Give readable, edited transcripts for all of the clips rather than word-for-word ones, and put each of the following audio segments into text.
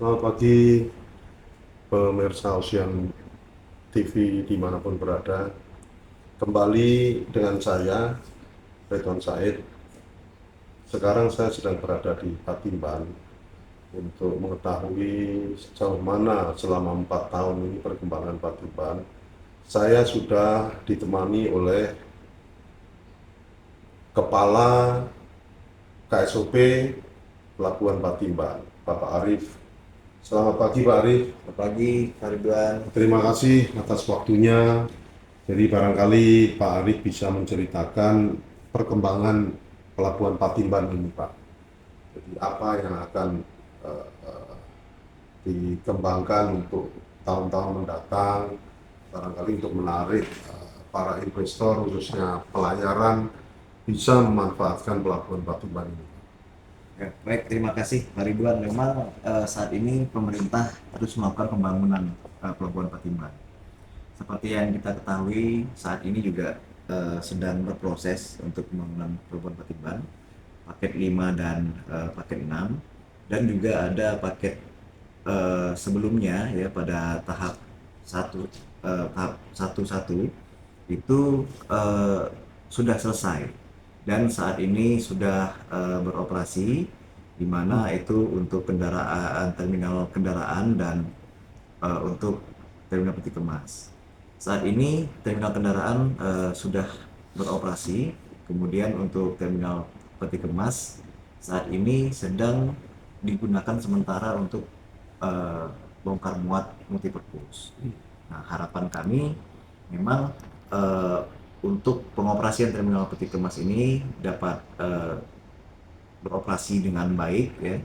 Selamat pagi pemirsa Ocean TV dimanapun berada. Kembali dengan saya, Ridwan Said. Sekarang saya sedang berada di Patimban untuk mengetahui sejauh mana selama 4 tahun ini perkembangan Patimban. Saya sudah ditemani oleh Kepala KSOP Pelabuhan Patimban, Bapak Arif. Selamat pagi Pak Arif. Selamat pagi, Pak Ridwan. Terima kasih atas waktunya. Jadi barangkali Pak Arif bisa menceritakan perkembangan Pelabuhan Patimban ini, Pak. Jadi apa yang akan dikembangkan untuk tahun-tahun mendatang, barangkali untuk menarik para investor khususnya pelayaran bisa memanfaatkan Pelabuhan Patimban ini. Ya, baik, terima kasih Pak Ridwan. Memang saat ini pemerintah terus melakukan pembangunan Pelabuhan Patimban. Seperti yang kita ketahui, saat ini juga sedang berproses untuk pembangunan Pelabuhan Patimban, paket 5 dan paket 6, dan juga ada paket sebelumnya ya pada tahap tahap 1 itu sudah selesai dan saat ini sudah beroperasi, di mana itu untuk terminal kendaraan dan untuk terminal peti kemas. Saat ini terminal kendaraan sudah beroperasi, kemudian untuk terminal peti kemas saat ini sedang digunakan sementara untuk eh, bongkar muat multipurpose. Nah, harapan kami memang eh, untuk pengoperasian terminal peti kemas ini dapat beroperasi dengan baik ya,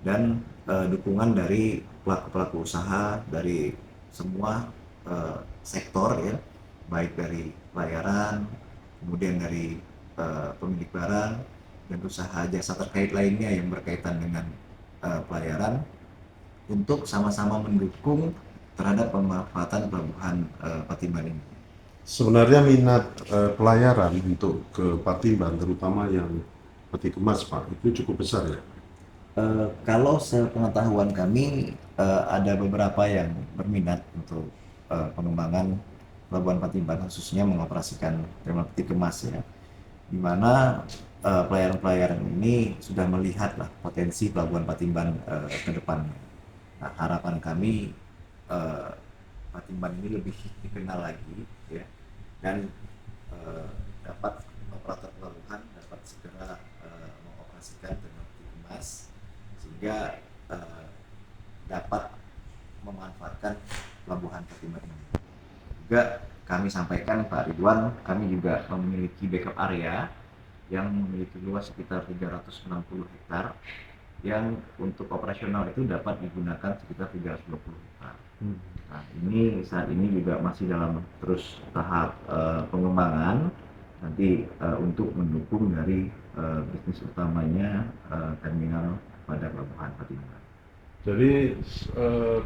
dan dukungan dari pelaku-pelaku usaha dari semua sektor ya, baik dari pelayaran, kemudian dari pemilik barang dan usaha jasa terkait lainnya yang berkaitan dengan pelayaran untuk sama-sama mendukung terhadap pemanfaatan pelabuhan Patimban ini. Sebenarnya minat pelayaran untuk ke Patimban, terutama yang peti kemas, Pak, itu cukup besar ya. Kalau sepengetahuan kami ada beberapa yang berminat untuk pengembangan pelabuhan Patimban, khususnya mengoperasikan terminal peti kemas ya, di mana pelayaran-pelayaran ini sudah melihat lah potensi pelabuhan Patimban ke depannya. Nah, harapan kami eh, Patimban ini lebih dikenal lagi ya, dan eh, dapat operator pelabuhan dapat segera mengoperasikan terminal peti kemas sehingga eh, dapat memanfaatkan pelabuhan Patimban ini. Juga kami sampaikan Pak Ridwan, kami juga memiliki backup area yang memiliki luas sekitar 360 hektar yang untuk operasional itu dapat digunakan sekitar 320 hektar. Nah, ini saat ini juga masih dalam terus tahap pengembangan nanti untuk mendukung dari bisnis utamanya terminal pada Pelabuhan Patimban. Jadi eh,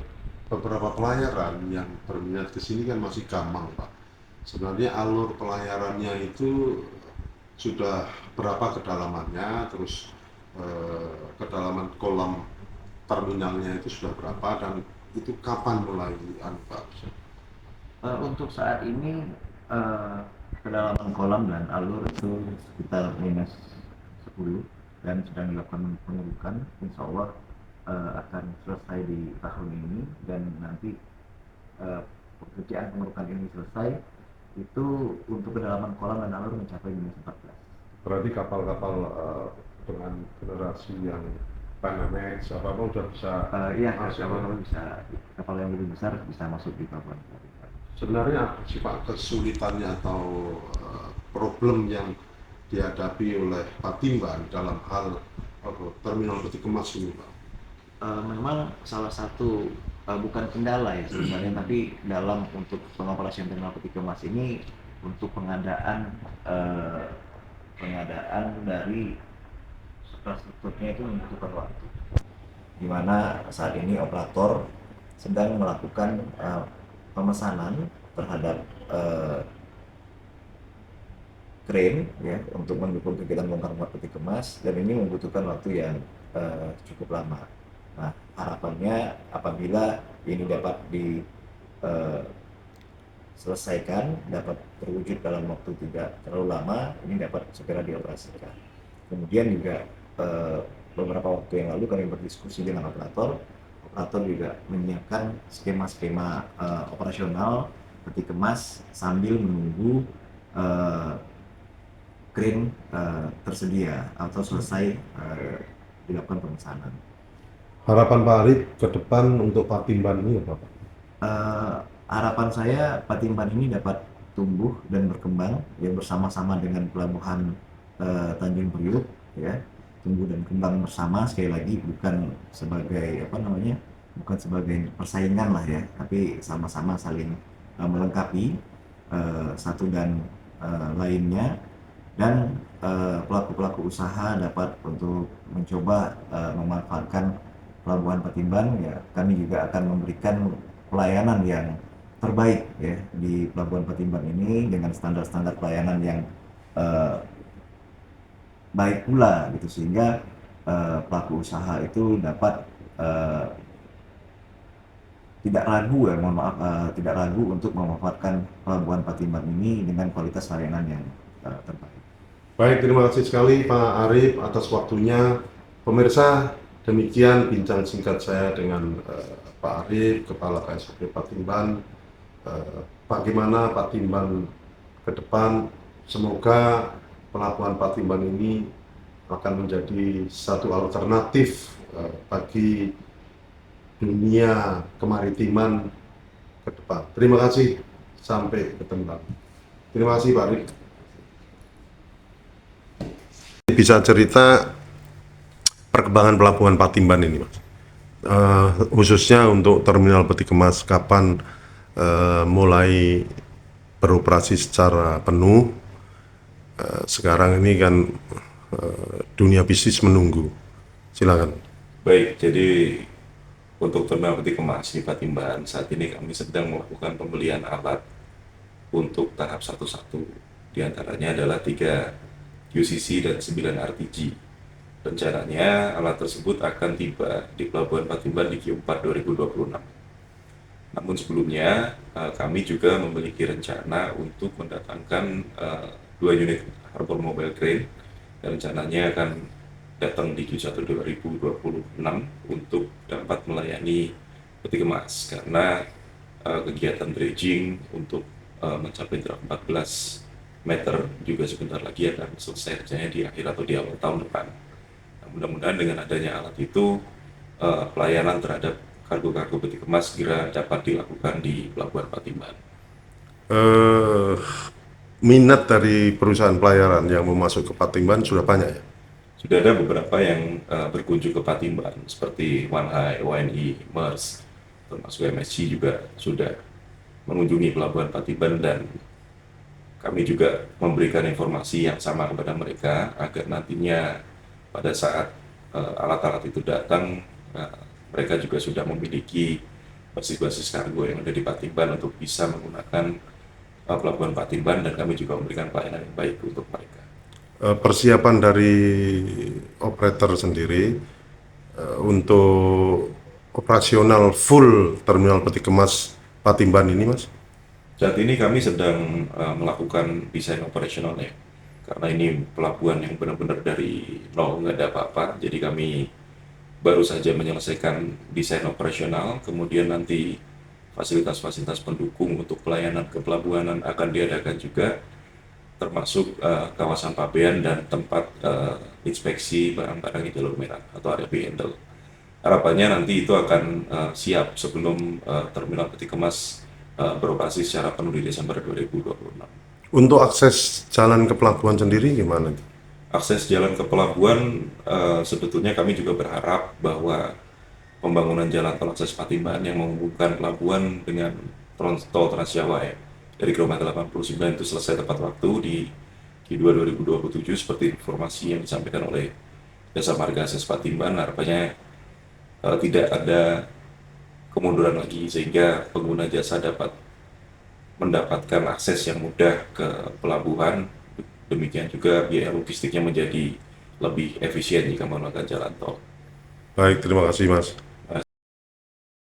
beberapa pelayaran yang berminat ke sini kan masih gampang, Pak. Sebenarnya alur pelayarannya itu sudah berapa kedalamannya, terus kedalaman kolam terminalnya itu sudah berapa, dan itu kapan mulai Pak? Untuk saat ini uh, kedalaman kolam dan alur itu sekitar -10 dan sedang dilakukan pengerukan. Insya Allah akan selesai di tahun ini, dan nanti pekerjaan pengerukan ini selesai itu untuk kedalaman kolam dan alur mencapai -14. Berarti kapal-kapal dengan generasi yang Panamax apa udah bisa Iya, masuk ya? kapal yang lebih besar bisa masuk di pelabuhan. Sebenarnya apa sih Pak kesulitannya atau problem yang dihadapi oleh Patimban dalam hal terminal peti kemas ini, Pak? Memang salah satu bukan kendala ya sebenarnya, tapi dalam untuk pengoperasian terminal peti kemas ini untuk eh, pengadaan dari infrastrukturnya itu membutuhkan waktu. Di mana saat ini operator sedang melakukan pemesanan terhadap eh, crane ya untuk mendukung kegiatan bongkar muat peti kemas, dan ini membutuhkan waktu yang cukup lama. Nah, harapannya apabila ini dapat diselesaikan, dapat terwujud dalam waktu tidak terlalu lama, ini dapat segera dioperasikan. Kemudian juga beberapa waktu yang lalu kami berdiskusi dengan operator juga menyiapkan skema-skema operasional peti kemas sambil menunggu crane tersedia atau selesai dilakukan pemesanan. Harapan Pak Arif ke depan untuk Patimban ini apa Pak? Harapan saya Patimban ini dapat tumbuh dan berkembang ya bersama-sama dengan pelabuhan Tanjung Priuk ya, tumbuh dan kembang bersama, sekali lagi bukan sebagai bukan sebagai persaingan lah ya, tapi sama-sama saling melengkapi satu dan lainnya, dan pelaku-pelaku usaha dapat untuk mencoba memanfaatkan pelabuhan Patimban ya. Kami juga akan memberikan pelayanan yang terbaik ya di pelabuhan Patimban ini dengan standar-standar pelayanan yang baik pula gitu, sehingga pelaku usaha itu dapat tidak ragu tidak ragu untuk memanfaatkan pelabuhan Patimban ini dengan kualitas layanan yang terbaik. Baik, terima kasih sekali Pak Arif atas waktunya. Pemirsa, demikian bincang singkat saya dengan Pak Arif, Kepala KSOP Patimban. Bagaimana Patimban ke depan, semoga pelabuhan Patimban ini akan menjadi satu alternatif bagi dunia kemaritiman ke depan. Terima kasih, sampai ketemu lagi. Terima kasih Pak Arif. Bisa cerita perkembangan pelabuhan Patimban ini, Mas? Khususnya untuk terminal peti kemas, kapan mulai beroperasi secara penuh? Sekarang ini kan dunia bisnis menunggu. Silakan. Baik, jadi untuk terminal peti kemas di Patimban saat ini kami sedang melakukan pembelian alat untuk tahap 1-1. Di antaranya adalah 3 UCC dan 9 RTG. Rencananya alat tersebut akan tiba di Pelabuhan Patimban di Q4 2026. Namun sebelumnya kami juga memiliki rencana untuk mendatangkan 2 unit harbor mobile crane dan rencananya akan datang di Q1 2026 untuk dapat melayani peti kemas, karena kegiatan dredging untuk mencapai draft 14 meter juga sebentar lagi akan selesai, rencananya di akhir atau di awal tahun depan. Nah, mudah-mudahan dengan adanya alat itu pelayanan terhadap kargo-kargo peti kemas segera dapat dilakukan di Pelabuhan Patimban. Minat dari perusahaan pelayaran yang mau masuk ke Patimban sudah banyak ya? Sudah ada beberapa yang berkunjung ke Patimban seperti Wanhai, WNI, MERS, termasuk MSC juga sudah mengunjungi Pelabuhan Patimban, dan kami juga memberikan informasi yang sama kepada mereka agar nantinya pada saat alat-alat itu datang, mereka juga sudah memiliki basis-basis kargo yang ada di Patimban untuk bisa menggunakan Pelabuhan Patimban, dan kami juga memberikan pelayanan yang baik untuk mereka. Persiapan dari operator sendiri untuk operasional full terminal peti kemas Patimban ini, Mas? Saat ini kami sedang melakukan desain operasional ya, karena ini pelabuhan yang benar-benar dari nol, nggak ada apa-apa. Jadi kami baru saja menyelesaikan desain operasional, kemudian nanti fasilitas-fasilitas pendukung untuk pelayanan kepelabuhanan akan diadakan juga, termasuk kawasan pabean dan tempat inspeksi barang-barang di jalur merah atau area handle. Harapannya nanti itu akan siap sebelum terminal peti kemas beroperasi secara penuh di Desember 2026. Untuk akses jalan ke pelabuhan sendiri gimana? Akses jalan ke pelabuhan sebetulnya kami juga berharap bahwa pembangunan jalan tol akses Patimban yang menghubungkan pelabuhan dengan tol Trans Jawa ya, dari kilometer 89 itu selesai tepat waktu di Q2 2027 seperti informasi yang disampaikan oleh Jasa Marga Akses Patimban. Harapannya tidak ada kemunduran lagi, sehingga pengguna jasa dapat mendapatkan akses yang mudah ke pelabuhan. Demikian juga biaya logistiknya menjadi lebih efisien jika menggunakan jalan tol. Baik, terima kasih Mas.